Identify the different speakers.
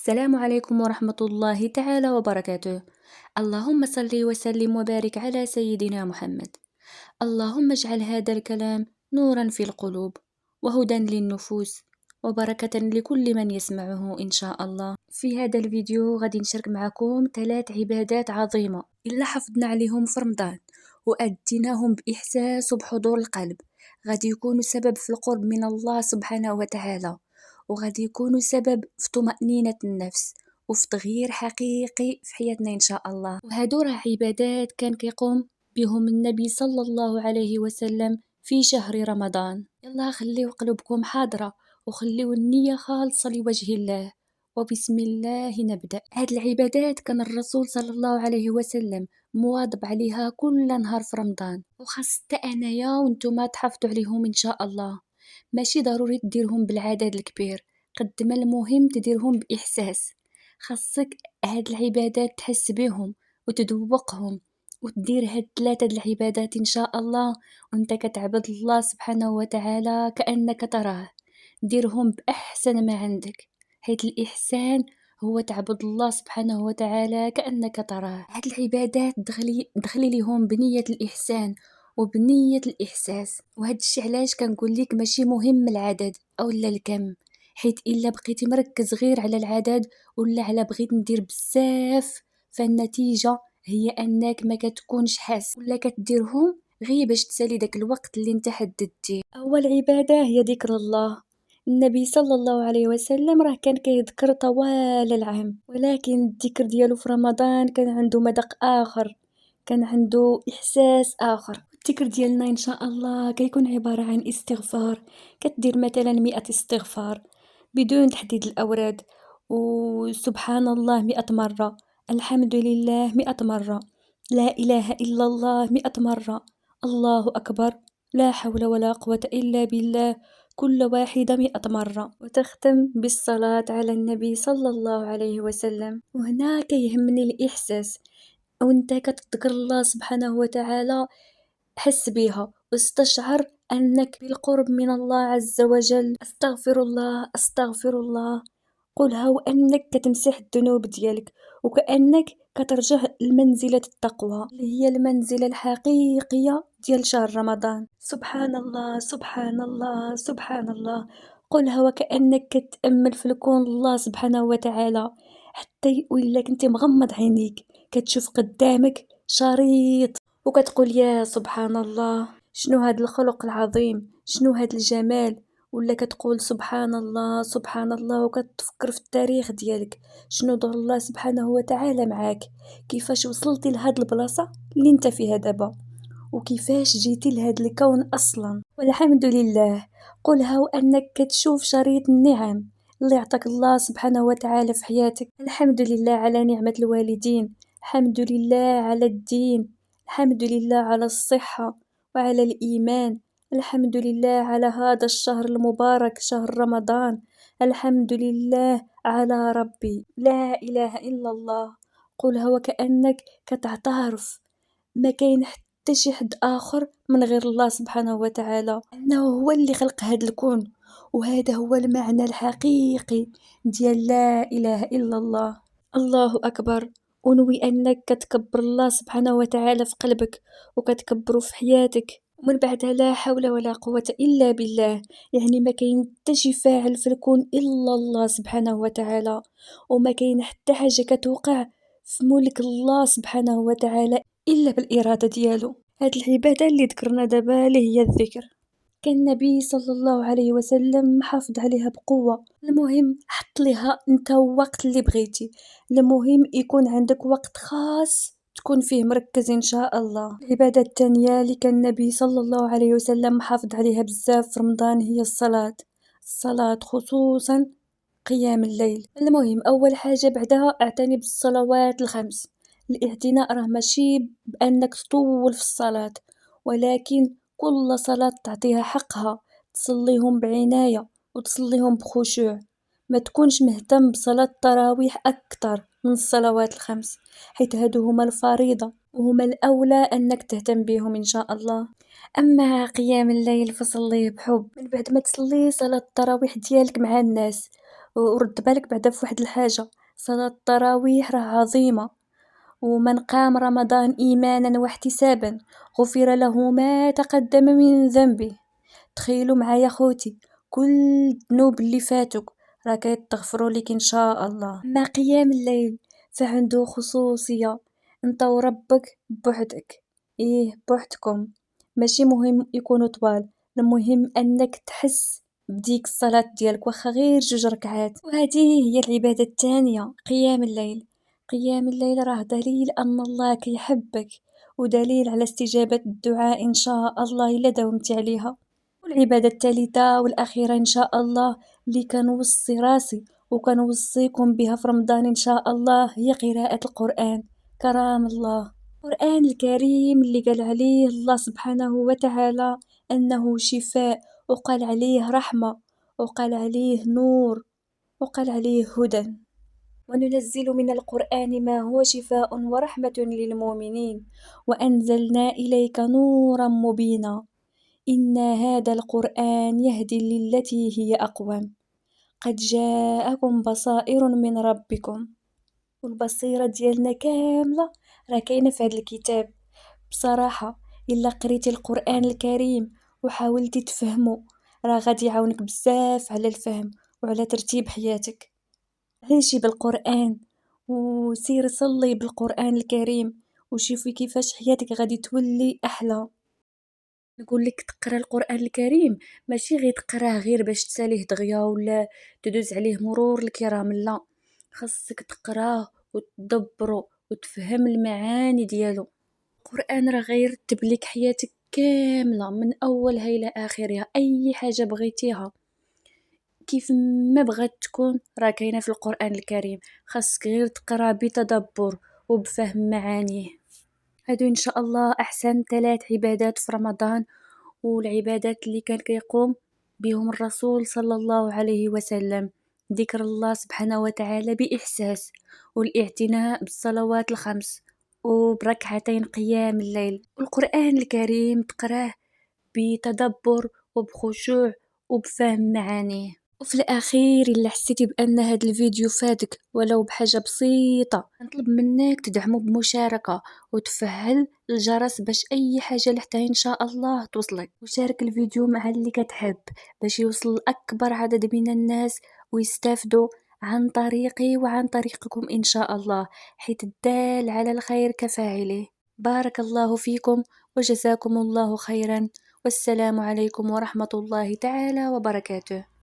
Speaker 1: السلام عليكم ورحمة الله تعالى وبركاته. اللهم صل وسلم وبارك على سيدنا محمد. اللهم اجعل هذا الكلام نورا في القلوب وهدى للنفوس وبركة لكل من يسمعه إن شاء الله. في هذا الفيديو غادي نشارك معكم 3 عبادات عظيمة إلا حفظنا عليهم في رمضان وأديناهم بإحساس وبحضور القلب غادي يكونوا سبب في القرب من الله سبحانه وتعالى، وغادي يكونوا سبب في طمأنينة النفس وفي تغيير حقيقي في حياتنا إن شاء الله. وهادو راه عبادات كان كيقوم بهم النبي صلى الله عليه وسلم في شهر رمضان. يلا خليو قلوبكم حاضرة وخليو النية خالصة لوجه الله، وبسم الله نبدأ. هاد العبادات كان الرسول صلى الله عليه وسلم مواظب عليها كل نهار في رمضان، وخاصة انايا وانتم تحافظوا عليهم ان شاء الله. ماشي ضروري تديرهم بالعدد الكبير، قد ما المهم تديرهم بإحساس. خاصك هاد العبادات تحس بهم وتذوقهم وتدير هاد 3 العبادات إن شاء الله وانت كتعبد الله سبحانه وتعالى كأنك تراه. ديرهم بأحسن ما عندك، حيث الإحسان هو تعبد الله سبحانه وتعالى كأنك تراه. هاد العبادات دخلي ليهم بنية الإحسان وبنية الإحساس، وهاد الشي علاش كنقول لك ماشي مهم العدد أو الكم، حيث إلا بقيتي مركز غير على العدد ولا على بغيت ندير بزاف فالنتيجة هي أنك ما كتكونش حاس ولا كتديرهم غير باش تسالي داك الوقت اللي انت حددتيه. أول عبادة هي ذكر الله. النبي صلى الله عليه وسلم راه كان كيذكر طوال العام، ولكن الذكر ديالو في رمضان كان عنده مذاق آخر، كان عنده إحساس آخر. الذكر ديالنا إن شاء الله كيكون عبارة عن استغفار، كتدير مثلا 100 استغفار بدون تحديد الأوراد، وسبحان الله 100 مرة، الحمد لله 100 مرة، لا إله إلا الله 100 مرة، الله أكبر، لا حول ولا قوة إلا بالله، كل واحدة 100 مرة. وتختم بالصلاة على النبي صلى الله عليه وسلم. وهنا كيهمني الإحساس، وانت كتذكر الله سبحانه وتعالى حس بيها واستشعر أنك بالقرب من الله عز وجل. أستغفر الله أستغفر الله، قلها وأنك كتمسح الذنوب ديالك وكأنك كترجع لمنزلة التقوى اللي هي المنزلة الحقيقية ديال شهر رمضان. سبحان الله سبحان الله سبحان الله، قلها وكأنك كتأمل في الكون الله سبحانه وتعالى، حتى ولا كنتي مغمض عينيك كتشوف قدامك شريط وكتقول يا سبحان الله، شنو هاد الخلق العظيم، شنو هاد الجمال. ولا كتقول سبحان الله سبحان الله وكتفكر في التاريخ ديالك، شنو دار الله سبحانه وتعالى معاك، كيفاش وصلتي لهاد البلاصة اللي انت فيها دابا، وكيفاش جيتي لهاد الكون أصلا. والحمد لله، قولها وأنك كتشوف شريط النعم اللي عطاك الله سبحانه وتعالى في حياتك. الحمد لله على نعمة الوالدين، الحمد لله على الدين، الحمد لله على الصحة وعلى الإيمان، الحمد لله على هذا الشهر المبارك شهر رمضان، الحمد لله على ربي، لا إله إلا الله. قولها وكأنك كتعترف ما كاين حتى شي حد آخر من غير الله سبحانه وتعالى، أنه هو اللي خلق هذا الكون، وهذا هو المعنى الحقيقي ديال لا إله إلا الله. الله أكبر، ونوي أنك كتكبر الله سبحانه وتعالى في قلبك وكتكبروا في حياتك، ومن بعدها لا حول ولا قوة إلا بالله، يعني ما كاين حتى شي فاعل في الكون إلا الله سبحانه وتعالى، وما كاين حتى حاجة كتوقع في ملك الله سبحانه وتعالى إلا بالإرادة ديالو. هاد العبادة اللي ذكرنا دابا اللي هي الذكر، كان النبي صلى الله عليه وسلم حافظ عليها بقوة. المهم حط ليها انت وقت اللي بغيتي، المهم يكون عندك وقت خاص تكون فيه مركز ان شاء الله. العبادة الثانية اللي كان النبي صلى الله عليه وسلم حافظ عليها بزاف في رمضان هي الصلاة، الصلاة خصوصا قيام الليل. المهم أول حاجة بعدها اعتني بالصلوات الخمس. الاعتناء راه ماشي بأنك تطول في الصلاة، ولكن كل صلاة تعطيها حقها، تصليهم بعناية وتصليهم بخشوع، ما تكونش مهتم بصلاة التراويح أكتر من الصلوات الخمس، حيث هادو هما الفريضة وهما الأولى أنك تهتم بهم إن شاء الله. أما قيام الليل فصليه بحب، من بعد ما تصلي صلاة التراويح ديالك مع الناس ورد بالك بعدا فواحد الحاجة، صلاة التراويح راه عظيمة، ومن قام رمضان إيمانا واحتسابا غفر له ما تقدم من ذنبه. تخيلوا معايا خوتي، كل الذنوب اللي فاتوك راه كيتغفروا لك ان شاء الله. ما قيام الليل فعنده خصوصية، انت وربك بوحدك، بوحدكم، ماشي مهم يكونوا طوال، المهم انك تحس بديك الصلاة ديالك واخا غير 2 ركعات. وهذه هي العبادة الثانية، قيام الليل. قيام الليل راه دليل ان الله كيحبك، ودليل على استجابة الدعاء ان شاء الله الا داومتي عليها. والعبادة الثالثة والأخيرة إن شاء الله اللي كنوصي راسي وكنوصيكم بها في رمضان إن شاء الله هي قراءة القرآن. كرام الله، القرآن الكريم اللي قال عليه الله سبحانه وتعالى أنه شفاء، وقال عليه رحمة، وقال عليه نور، وقال عليه هدى. وننزل من القرآن ما هو شفاء ورحمة للمؤمنين، وأنزلنا إليك نورا مبينا، إن هذا القرآن يهدي للتي هي أقوم، قد جاءكم بصائر من ربكم. والبصيرة ديالنا كاملة راه كاينة في هذا الكتاب. بصراحة إلا قريتي القرآن الكريم وحاولتي تفهمه راه غادي يعاونك بزاف على الفهم وعلى ترتيب حياتك. عيشي بالقرآن وسيري صلي بالقرآن الكريم وشوفي كيفاش حياتك غادي تولي أحلى. نقول لك تقرا القرآن الكريم ماشي غير تقراه غير باش تساليه دغيا ولا تدوز عليه مرور الكرام، لا، خاصك تقراه وتدبره وتفهم المعاني ديالو. القرآن راه غير تبليك حياتك كاملة من اولها الى اخرها، اي حاجة بغيتيها كيف ما بغات تكون راه كاينه في القرآن الكريم، خاصك غير تقرا بتدبر وبفهم معانيه. هادو ان شاء الله احسن 3 عبادات في رمضان، والعبادات اللي كان كيقوم بهم الرسول صلى الله عليه وسلم: ذكر الله سبحانه وتعالى بإحساس، والاعتناء بالصلوات ال5، وبركعتين قيام الليل. والقرآن الكريم تقراه بتدبر وبخشوع وبفهم معانيه. وفي الأخير إلا حسيتي بأن هذا الفيديو فادك ولو بحاجة بسيطة، نطلب منك تدعمه بمشاركة وتفعل الجرس باش أي حاجة لحتى إن شاء الله توصلك، وشارك الفيديو مع اللي كتحب باش يوصل لأكبر عدد من الناس ويستافدوا عن طريقي وعن طريقكم إن شاء الله، حيث الدال على الخير كفاعله. بارك الله فيكم وجزاكم الله خيرا، والسلام عليكم ورحمة الله تعالى وبركاته.